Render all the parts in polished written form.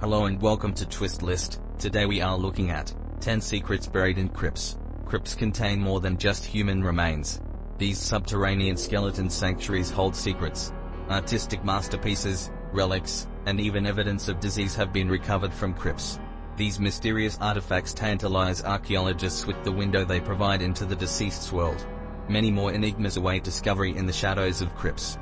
Hello and welcome to Twist List. Today we are looking at 10 secrets buried in crypts. Crypts contain more than just human remains. These subterranean skeleton sanctuaries hold secrets. Artistic masterpieces, relics, and even evidence of disease have been recovered from crypts. These mysterious artifacts tantalize archaeologists with the window they provide into the deceased's world. Many more enigmas await discovery in the shadows of crypts.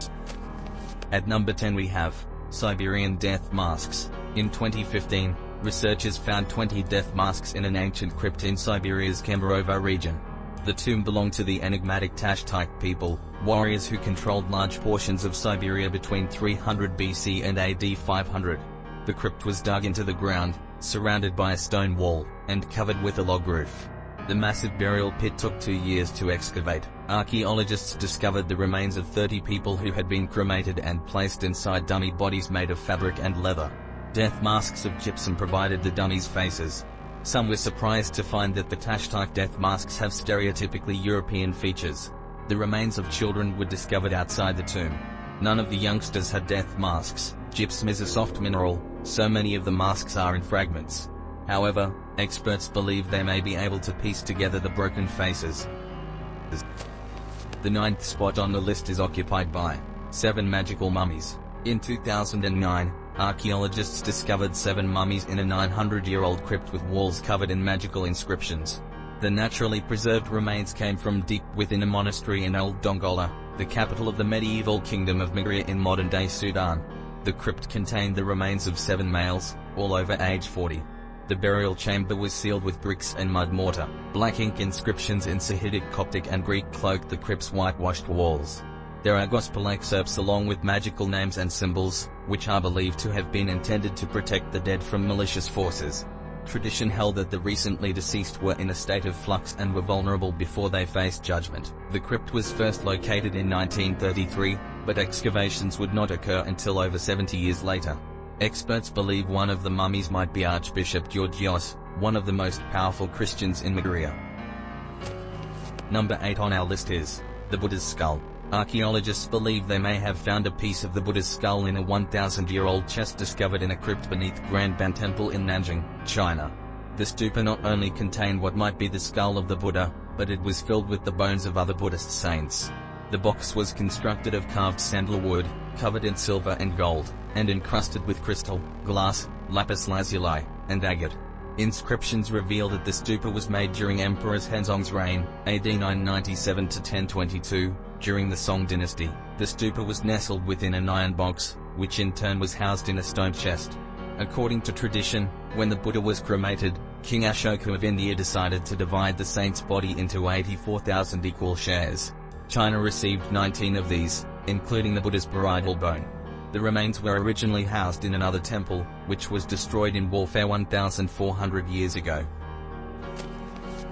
At number 10 we have Siberian death masks. In 2015, researchers found 20 death masks in an ancient crypt in Siberia's Kemerovo region. The tomb belonged to the enigmatic Tash-type people, warriors who controlled large portions of Siberia between 300 BC and AD 500. The crypt was dug into the ground, surrounded by a stone wall, and covered with a log roof. The massive burial pit took 2 years to excavate. Archaeologists discovered the remains of 30 people who had been cremated and placed inside dummy bodies made of fabric and leather. Death masks of gypsum provided the dummies' faces. Some were surprised to find that the Tash-type death masks have stereotypically European features. The remains of children were discovered outside the tomb. None of the youngsters had death masks. Gypsum is a soft mineral, so many of the masks are in fragments. However, experts believe they may be able to piece together the broken faces. The 9th spot on the list is occupied by 7 magical mummies. In 2009, archaeologists discovered 7 mummies in a 900-year-old crypt with walls covered in magical inscriptions. The naturally preserved remains came from deep within a monastery in Old Dongola, the capital of the medieval kingdom of Meghalaya in modern-day Sudan. The crypt contained the remains of 7 males, all over age 40. The burial chamber was sealed with bricks and mud mortar. Black ink inscriptions in Sahidic, Coptic and Greek cloaked the crypt's whitewashed walls. There are gospel excerpts along with magical names and symbols, which are believed to have been intended to protect the dead from malicious forces. Tradition held that the recently deceased were in a state of flux and were vulnerable before they faced judgment. The crypt was first located in 1933, but excavations would not occur until over 70 years later. Experts believe one of the mummies might be Archbishop Georgios, one of the most powerful Christians in Meghalaya. Number 8 on our list is the Buddha's skull. Archaeologists believe they may have found a piece of the Buddha's skull in a 1,000-year-old chest discovered in a crypt beneath Grand Ban Temple in Nanjing, China. The stupa not only contained what might be the skull of the Buddha, but it was filled with the bones of other Buddhist saints. The box was constructed of carved sandalwood, covered in silver and gold, and encrusted with crystal, glass, lapis lazuli, and agate. Inscriptions reveal that the stupa was made during Emperor Henzong's reign, AD 997 to 1022, during the Song dynasty. The stupa was nestled within an iron box, which in turn was housed in a stone chest. According to tradition, when the Buddha was cremated, King Ashoka of India decided to divide the saint's body into 84,000 equal shares. China received 19 of these, including the Buddha's parietal bone. The remains were originally housed in another temple, which was destroyed in warfare 1,400 years ago.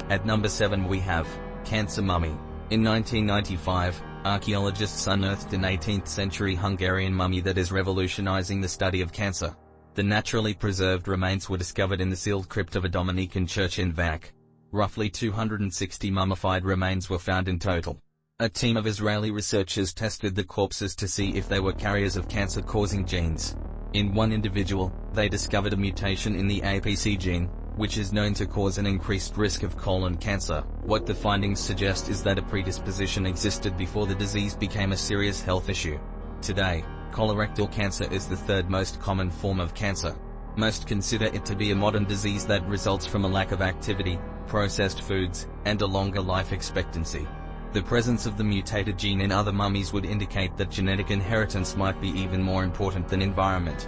At number 7 we have Cancer Mummy. In 1995, archaeologists unearthed an 18th century Hungarian mummy that is revolutionizing the study of cancer. The naturally preserved remains were discovered in the sealed crypt of a Dominican church in Vac. Roughly 260 mummified remains were found in total. A team of Israeli researchers tested the corpses to see if they were carriers of cancer-causing genes. In one individual, they discovered a mutation in the APC gene, which is known to cause an increased risk of colon cancer. What the findings suggest is that a predisposition existed before the disease became a serious health issue. Today, colorectal cancer is the 3rd most common form of cancer. Most consider it to be a modern disease that results from a lack of activity, processed foods, and a longer life expectancy. The presence of the mutated gene in other mummies would indicate that genetic inheritance might be even more important than environment.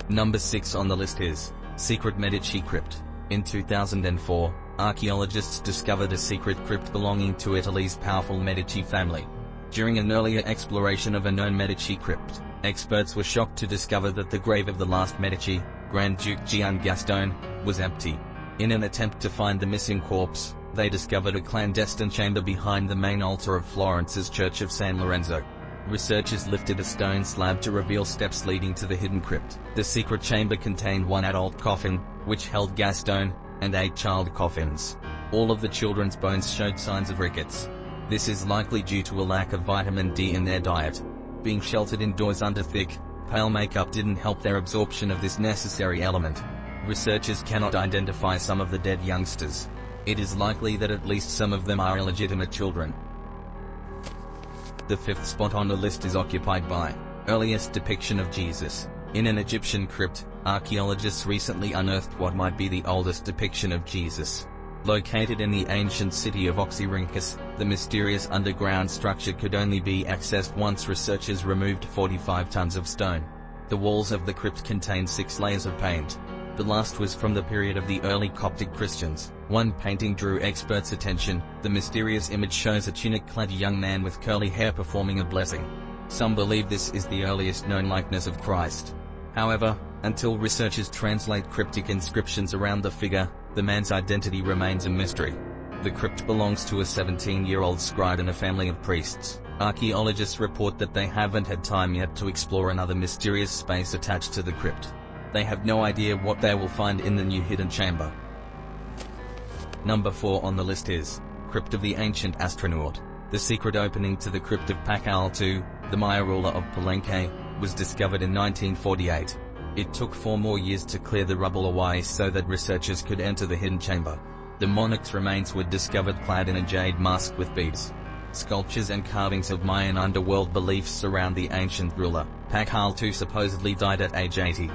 Number 6 on the list is Secret Medici Crypt. In 2004, archaeologists discovered a secret crypt belonging to Italy's powerful Medici family. During an earlier exploration of a known Medici crypt, experts were shocked to discover that the grave of the last Medici, Grand Duke Gian Gastone, was empty. In an attempt to find the missing corpse, they discovered a clandestine chamber behind the main altar of Florence's Church of San Lorenzo. Researchers lifted a stone slab to reveal steps leading to the hidden crypt. The secret chamber contained 1 adult coffin, which held Gastone, and 8 child coffins. All of the children's bones showed signs of rickets. This is likely due to a lack of vitamin D in their diet. Being sheltered indoors under thick, Pale makeup didn't help their absorption of this necessary element. Researchers cannot identify some of the dead youngsters. It is likely that at least some of them are illegitimate children. The fifth spot on the list is occupied by earliest depiction of Jesus. In an Egyptian crypt, archaeologists recently unearthed what might be the oldest depiction of Jesus. Located in the ancient city of Oxyrhynchus, the mysterious underground structure could only be accessed once researchers removed 45 tons of stone. The walls of the crypt contain 6 layers of paint. The last was from the period of the early Coptic Christians. One painting drew experts' attention. The mysterious image shows a tunic-clad young man with curly hair performing a blessing. Some believe this is the earliest known likeness of Christ. However, until researchers translate cryptic inscriptions around the figure, the man's identity remains a mystery. The crypt belongs to a 17-year-old scribe and a family of priests. Archaeologists report that they haven't had time yet to explore another mysterious space attached to the crypt. They have no idea what they will find in the new hidden chamber. Number 4 on the list is Crypt of the Ancient Astronaut. The secret opening to the crypt of Pakal II, the Maya ruler of Palenque, was discovered in 1948. It took 4 more years to clear the rubble away so that researchers could enter the hidden chamber. The monarch's remains were discovered clad in a jade mask with beads. Sculptures and carvings of Mayan underworld beliefs surround the ancient ruler. Pakal II supposedly died at age 80.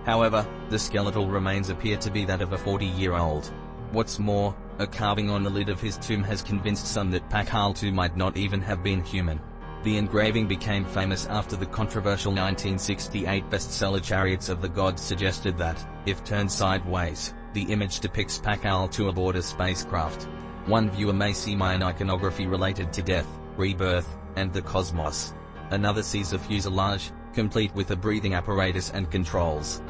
However, the skeletal remains appear to be that of a 40-year-old. What's more, a carving on the lid of his tomb has convinced some that Pakal II might not even have been human. The engraving became famous after the controversial 1968 bestseller Chariots of the Gods suggested that, if turned sideways, the image depicts Pakal II aboard a spacecraft. One viewer may see Mayan iconography related to death, rebirth, and the cosmos. Another sees a fuselage, complete with a breathing apparatus and controls.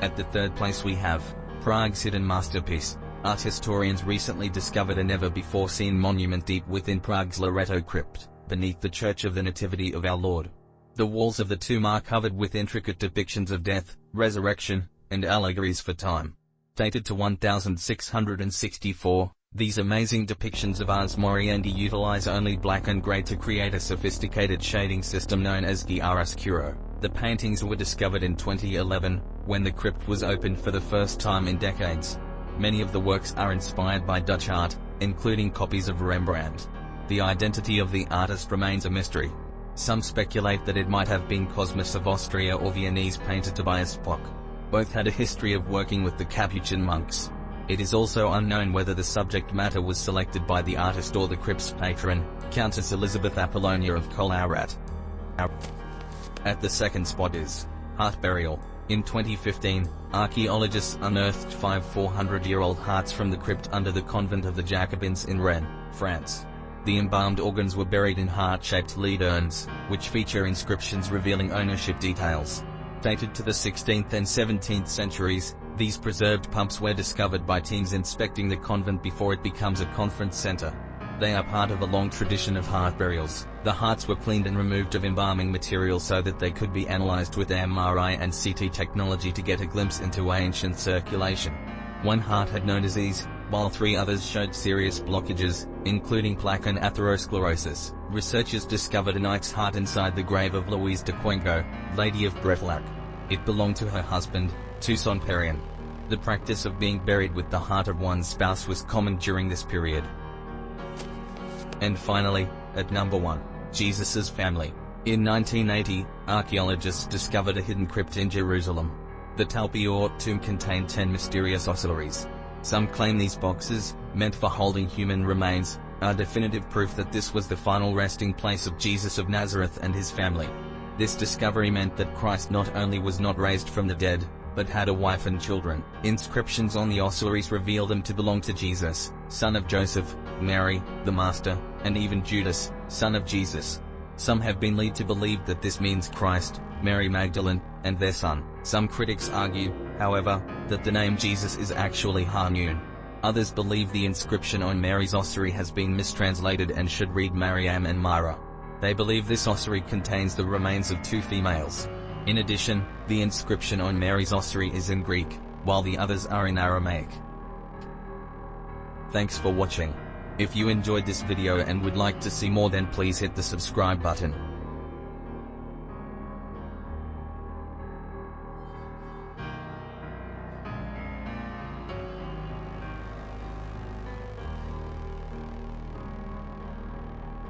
At the third place we have Prague's hidden masterpiece. Art historians recently discovered a never-before-seen monument deep within Prague's Loreto crypt, beneath the Church of the Nativity of Our Lord. The walls of the tomb are covered with intricate depictions of death, resurrection, and allegories for time. Dated to 1664, these amazing depictions of Ars Moriendi utilize only black and gray to create a sophisticated shading system known as the chiaroscuro. The paintings were discovered in 2011, when the crypt was opened for the first time in decades. Many of the works are inspired by Dutch art, including copies of Rembrandt. The identity of the artist remains a mystery. Some speculate that it might have been Cosmas of Austria or Viennese painter Tobias Spock. Both had a history of working with the Capuchin monks. It is also unknown whether the subject matter was selected by the artist or the crypt's patron, Countess Elizabeth Apollonia of Kolaurat. At the second spot is Hart Burial. In 2015, archaeologists unearthed 5 400-year-old hearts from the crypt under the convent of the Jacobins in Rennes, France. The embalmed organs were buried in heart-shaped lead urns, which feature inscriptions revealing ownership details. Dated to the 16th and 17th centuries, these preserved pumps were discovered by teams inspecting the convent before it becomes a conference center. They are part of a long tradition of heart burials. The hearts were cleaned and removed of embalming material so that they could be analyzed with MRI and CT technology to get a glimpse into ancient circulation. One heart had no disease, while 3 others showed serious blockages, including plaque and atherosclerosis. Researchers discovered a knight's heart inside the grave of Louise de Cuenco, Lady of Bretlac. It belonged to her husband, Toussaint Perrien. The practice of being buried with the heart of one's spouse was common during this period. And finally, at number 1, Jesus's family. In 1980, archaeologists discovered a hidden crypt in Jerusalem. The Talpiot tomb contained 10 mysterious ossuaries. Some claim these boxes, meant for holding human remains, are definitive proof that this was the final resting place of Jesus of Nazareth and his family. This discovery meant that Christ not only was not raised from the dead, but had a wife and children. Inscriptions on the ossuaries reveal them to belong to Jesus, son of Joseph, Mary, the Master, and even Judas, son of Jesus. Some have been led to believe that this means Christ, Mary Magdalene, and their son. Some critics argue, however, that the name Jesus is actually Hanun. Others believe the inscription on Mary's ossuary has been mistranslated and should read Mariam and Myra. They believe this ossuary contains the remains of 2 females. In addition, the inscription on Mary's ossuary is in Greek, while the others are in Aramaic. Thanks for watching. If you enjoyed this video and would like to see more, then please hit the subscribe button.